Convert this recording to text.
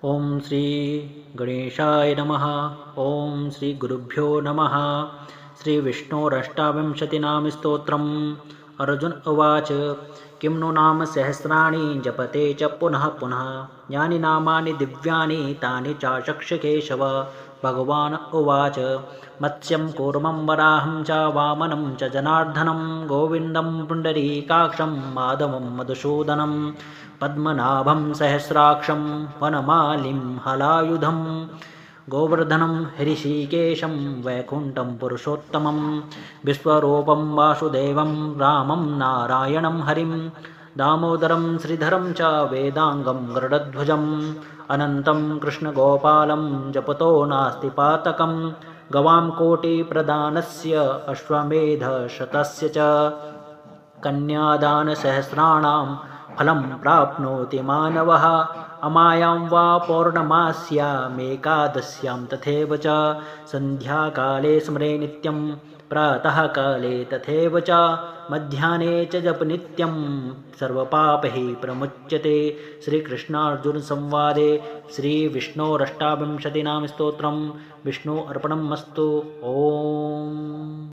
ओम श्री गणेशाय नमः। ओम श्री गुरुभ्यो नमः। श्री विष्णोरष्टाविंशतिनाम स्तोत्रम्। अर्जुन उवाच किं नु नाम सहस्राणि जपते च पुनः पुनः यानि नामानि दिव्यानि तानि चाशक्ष केशव। भगवान् उवाच मत्स्यं कूर्मं वराहं च वामनं च जनार्दनं गोविन्दं पुण्डरीकाक्षं माधवं मधुसूदनं पद्मनाभं सहस्राक्षं वनमालिं हलायुधं गोवर्धनं हृषीकेशं वैकुण्ठं पुरुषोत्तमं विश्वरूपं वासुदेवं रामं नारायणं हरिं दामोदरं श्रीधरं च वेदाङ्गं गरुडध्वजम् अनन्तं कृष्णगोपालं जपतो नास्ति पातकं गवां कोटिप्रदानस्य अश्वमेधशतस्य च कन्यादानसहस्राणां फलं प्राप्नोति मानवः अमायां वा पौर्णमास्यामेकादश्यां तथैव च सन्ध्याकाले स्मरे नित्यं प्रातःकाले तथैव च मध्याह्ने च जप नित्यं सर्वपापैः प्रमुच्यते। श्रीकृष्णार्जुनसंवादे श्रीविष्णोरष्टाविंशतिनाम स्तोत्रं विष्णु अर्पणमस्तु। ओम।